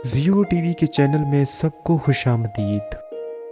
زیو T V کے channel میں سب کو خوش آمدید۔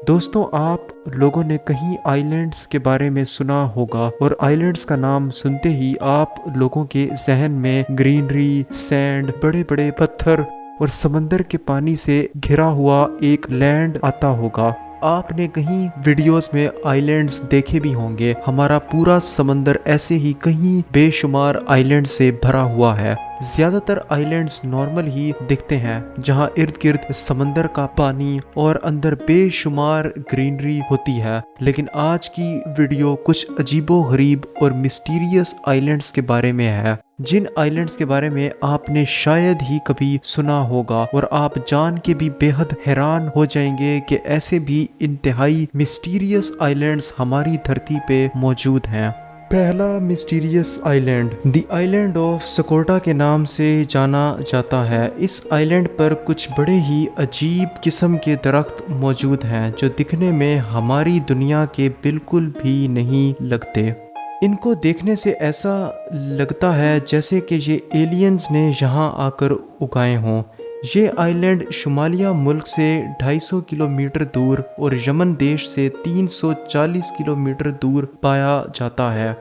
دوستوں، آپ لوگوں نے کہیں آئی لینڈز کے بارے میں سنا ہوگا، اور آئی لینڈز کا نام سنتے ہی آپ لوگوں کے ذہن میں گرینری، سینڈ، بڑے بڑے پتھر اور سمندر کے پانی سے گھرا ہوا ایک لینڈ آتا ہوگا۔ آپ نے کہیں ویڈیوز میں آئی لینڈز دیکھے بھی ہوں گے۔ ہمارا پورا سمندر ایسے ہی کہیں بے شمار آئی لینڈ سے بھرا ہوا ہے۔ زیادہ تر آئی لینڈز نارمل ہی دکھتے ہیں، جہاں ارد گرد سمندر کا پانی اور اندر بے شمار گرینری ہوتی ہے۔ لیکن آج کی ویڈیو کچھ عجیب و غریب اور مسٹیریس آئی لینڈز کے بارے میں ہے، جن آئی لینڈز کے بارے میں آپ نے شاید ہی کبھی سنا ہوگا، اور آپ جان کے بھی بے حد حیران ہو جائیں گے کہ ایسے بھی انتہائی مسٹیریس آئی لینڈز ہماری دھرتی پہ موجود ہیں۔ پہلا mysterious island the island of Socotra کے نام سے جانا جاتا ہے۔ اس آئی لینڈ پر کچھ بڑے ہی عجیب قسم کے درخت موجود ہیں، جو دکھنے میں ہماری دنیا کے بالکل بھی نہیں لگتے۔ ان کو دیکھنے سے ایسا لگتا ہے جیسے کہ یہ ایلینز نے یہاں آ کر اگائے ہوں۔ یہ آئی لینڈ شمالیہ ملک سے 250 کلومیٹر دور اور یمن دیش سے 340 کلومیٹر دور پایا جاتا ہے،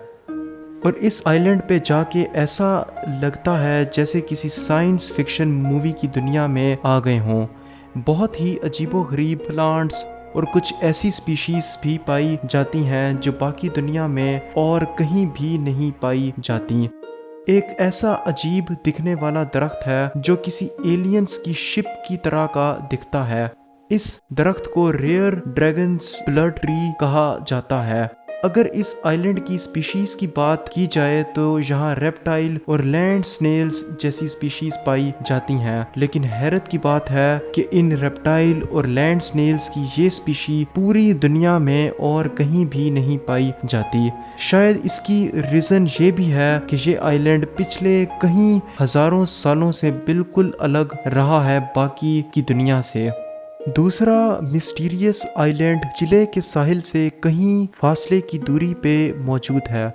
اور اس آئی لینڈ پہ جا کے ایسا لگتا ہے جیسے کسی سائنس فکشن مووی کی دنیا میں آ گئے ہوں۔ بہت ہی عجیب و غریب پلانٹس اور کچھ ایسی سپیشیز بھی پائی جاتی ہیں جو باقی دنیا میں اور کہیں بھی نہیں پائی جاتی۔ ایک ایسا عجیب دکھنے والا درخت ہے جو کسی ایلینز کی شپ کی طرح کا دکھتا ہے۔ اس درخت کو ریئر ڈریگنز بلڈ ٹری کہا جاتا ہے۔ اگر اس آئی لینڈ کی سپیشیز کی بات کی جائے تو یہاں ریپٹائل اور لینڈ سنیلز جیسی سپیشیز پائی جاتی ہیں، لیکن حیرت کی بات ہے کہ ان ریپٹائل اور لینڈ سنیلز کی یہ سپیشی پوری دنیا میں اور کہیں بھی نہیں پائی جاتی۔ شاید اس کی ریزن یہ بھی ہے کہ یہ آئی لینڈ پچھلے کہیں ہزاروں سالوں سے بالکل الگ رہا ہے باقی کی دنیا سے۔ دوسرا مسٹیریس آئی لینڈ چلے کے ساحل سے کہیں فاصلے کی دوری پہ موجود ہے،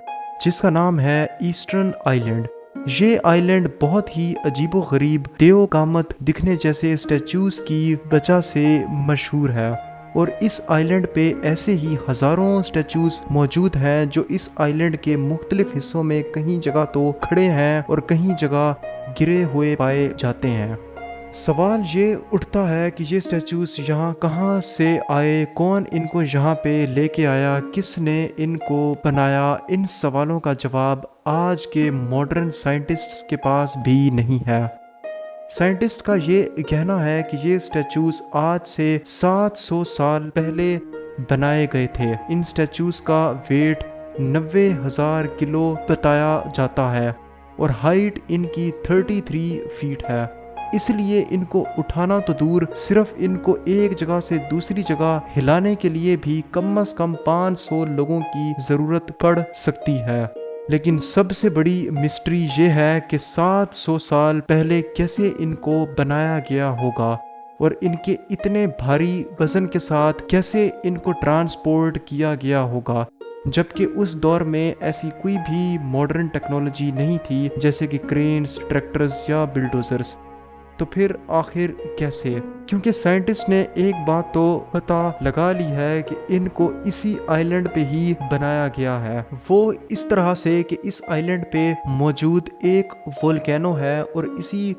جس کا نام ہے ایسٹرن آئی لینڈ۔ یہ آئی لینڈ بہت ہی عجیب و غریب دیو قامت دکھنے جیسے اسٹیچوز کی وجہ سے مشہور ہے، اور اس آئی لینڈ پہ ایسے ہی ہزاروں اسٹیچوز موجود ہیں جو اس آئی لینڈ کے مختلف حصوں میں کہیں جگہ تو کھڑے ہیں اور کہیں جگہ گرے ہوئے پائے جاتے ہیں۔ سوال یہ اٹھتا ہے کہ یہ سٹیچوز یہاں کہاں سے آئے، کون ان کو یہاں پہ لے کے آیا، کس نے ان کو بنایا؟ ان سوالوں کا جواب آج کے ماڈرن سائنٹسٹس کے پاس بھی نہیں ہے۔ سائنٹسٹ کا یہ کہنا ہے کہ یہ سٹیچوز آج سے 700 سال پہلے بنائے گئے تھے۔ ان سٹیچوز کا ویٹ 90,000 کلو بتایا جاتا ہے، اور ہائٹ ان کی 33 فیٹ ہے۔ اس لیے ان کو اٹھانا تو دور، صرف ان کو ایک جگہ سے دوسری جگہ ہلانے کے لیے بھی کم از کم 500 لوگوں کی ضرورت پڑ سکتی ہے۔ لیکن سب سے بڑی مسٹری یہ ہے کہ 700 سال پہلے کیسے ان کو بنایا گیا ہوگا، اور ان کے اتنے بھاری وزن کے ساتھ کیسے ان کو ٹرانسپورٹ کیا گیا ہوگا، جبکہ اس دور میں ایسی کوئی بھی ماڈرن ٹیکنالوجی نہیں تھی، جیسے کہ کرینز، ٹریکٹرز یا بلڈوزرز۔ تو پھر آخر کیسے؟ کیونکہ سائنٹسٹ نے ایک بات تو پتہ لگا لی ہے کہ ان کو اسی آئی لینڈ پہ ہی بنایا گیا ہے۔ وہ اس طرح سے کہ اس آئی لینڈ پہ موجود ایک وولکینو ہے، اور اسی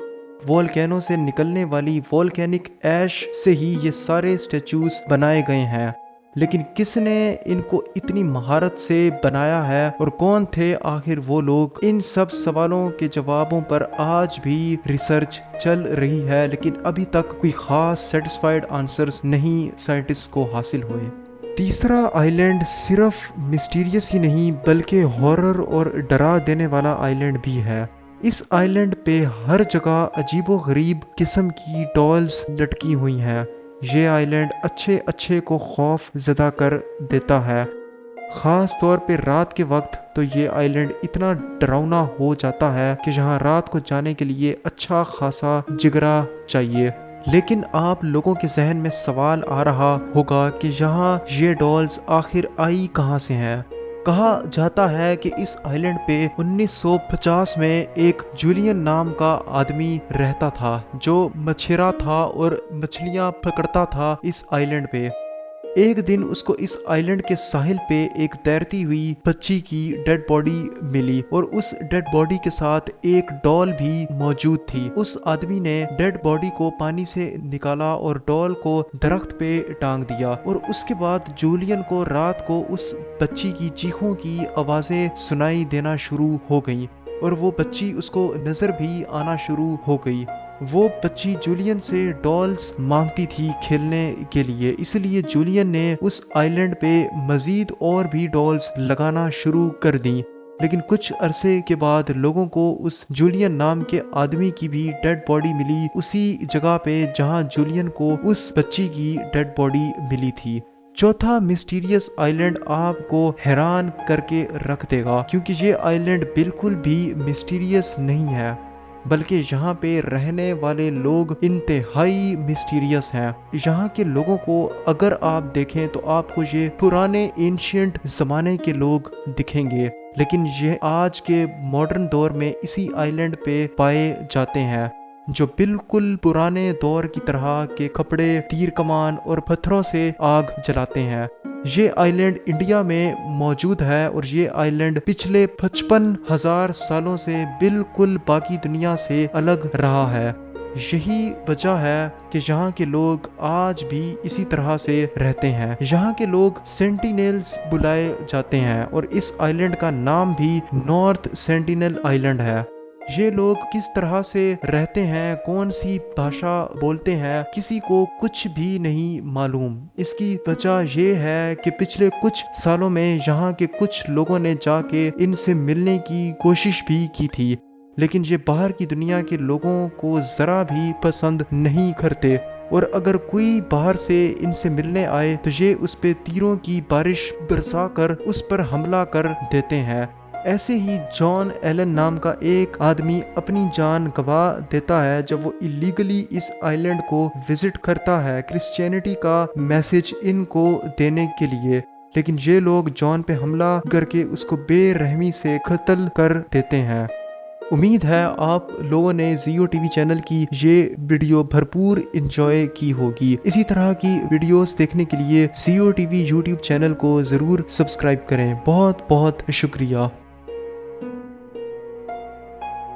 وولکینو سے نکلنے والی وولکینک ایش سے ہی یہ سارے سٹیچوز بنائے گئے ہیں۔ لیکن کس نے ان کو اتنی مہارت سے بنایا ہے، اور کون تھے آخر وہ لوگ؟ ان سب سوالوں کے جوابوں پر آج بھی ریسرچ چل رہی ہے، لیکن ابھی تک کوئی خاص سیٹسفائیڈ آنسرز نہیں سائنٹسٹ کو حاصل ہوئے۔ تیسرا آئی لینڈ صرف مسٹیریس ہی نہیں بلکہ ہارر اور ڈرا دینے والا آئی لینڈ بھی ہے۔ اس آئی لینڈ پہ ہر جگہ عجیب و غریب قسم کی ڈالز لٹکی ہوئی ہیں۔ یہ آئی لینڈ اچھے کو خوف زدہ کر دیتا ہے، خاص طور پہ رات کے وقت تو یہ آئی لینڈ اتنا ڈراؤنا ہو جاتا ہے کہ یہاں رات کو جانے کے لیے اچھا خاصا جگرا چاہیے۔ لیکن آپ لوگوں کے ذہن میں سوال آ رہا ہوگا کہ یہاں یہ ڈالز آخر آئی کہاں سے ہیں؟ کہا جاتا ہے کہ اس آئلینڈ پہ 1950 میں ایک جولین نام کا آدمی رہتا تھا جو مچھیرا تھا اور مچھلیاں پکڑتا تھا اس آئلینڈ پہ۔ ایک دن اس کو اس آئلینڈ کے ساحل پہ ایک تیرتی ہوئی بچی کی ڈیڈ باڈی ملی اور اس ڈیڈ باڈی کے ساتھ ایک ڈال بھی موجود تھی۔ اس آدمی نے ڈیڈ باڈی کو پانی سے نکالا اور ڈال کو درخت پہ ٹانگ دیا، اور اس کے بعد جولین کو رات کو اس بچی کی چیخوں کی آوازیں سنائی دینا شروع ہو گئیں اور وہ بچی اس کو نظر بھی آنا شروع ہو گئی۔ وہ بچی جولین سے ڈالز مانگتی تھی کھیلنے کے لیے، اس لیے جولین نے اس آئلینڈ پہ مزید اور بھی ڈالز لگانا شروع کر دیں۔ لیکن کچھ عرصے کے بعد لوگوں کو اس جولین نام کے آدمی کی بھی ڈیڈ باڈی ملی، اسی جگہ پہ جہاں جولین کو اس بچی کی ڈیڈ باڈی ملی تھی۔ چوتھا مسٹیریس آئلینڈ آپ کو حیران کر کے رکھ دے گا، کیونکہ یہ آئلینڈ بالکل بھی مسٹیریس نہیں ہے، بلکہ یہاں پہ رہنے والے لوگ انتہائی مسٹیریس ہیں۔ یہاں کے لوگوں کو اگر آپ دیکھیں تو آپ کو یہ پرانے اینشینٹ زمانے کے لوگ دکھیں گے، لیکن یہ آج کے ماڈرن دور میں اسی آئلینڈ پہ پائے جاتے ہیں، جو بالکل پرانے دور کی طرح کے کپڑے، تیر کمان اور پتھروں سے آگ جلاتے ہیں۔ یہ آئلینڈ انڈیا میں موجود ہے اور یہ آئلینڈ پچھلے 55,000 سالوں سے بالکل باقی دنیا سے الگ رہا ہے۔ یہی وجہ ہے کہ یہاں کے لوگ آج بھی اسی طرح سے رہتے ہیں۔ یہاں کے لوگ سینٹینیلز بلائے جاتے ہیں اور اس آئلینڈ کا نام بھی نارتھ سینٹینل آئلینڈ ہے۔ یہ لوگ کس طرح سے رہتے ہیں، کون سی بھاشا بولتے ہیں، کسی کو کچھ بھی نہیں معلوم۔ اس کی وجہ یہ ہے کہ پچھلے کچھ سالوں میں یہاں کے کچھ لوگوں نے جا کے ان سے ملنے کی کوشش بھی کی تھی، لیکن یہ باہر کی دنیا کے لوگوں کو ذرا بھی پسند نہیں کرتے، اور اگر کوئی باہر سے ان سے ملنے آئے تو یہ اس پہ تیروں کی بارش برسا کر اس پر حملہ کر دیتے ہیں۔ ایسے ہی جان ایلن نام کا ایک آدمی اپنی جان گنوا دیتا ہے جب وہ ایلیگلی اس آئلینڈ کو وزٹ کرتا ہے کرسچینٹی کا میسج ان کو دینے کے لیے، لیکن یہ لوگ جان پہ حملہ کر کے اس کو بے رحمی سے قتل کر دیتے ہیں۔ امید ہے آپ لوگوں نے زیو ٹی وی چینل کی یہ ویڈیو بھرپور انجوائے کی ہوگی۔ اسی طرح کی ویڈیوز دیکھنے کے لیے زیو ٹی وی یوٹیوب چینل کو ضرور سبسکرائب کریں۔ بہت بہت شکریہ۔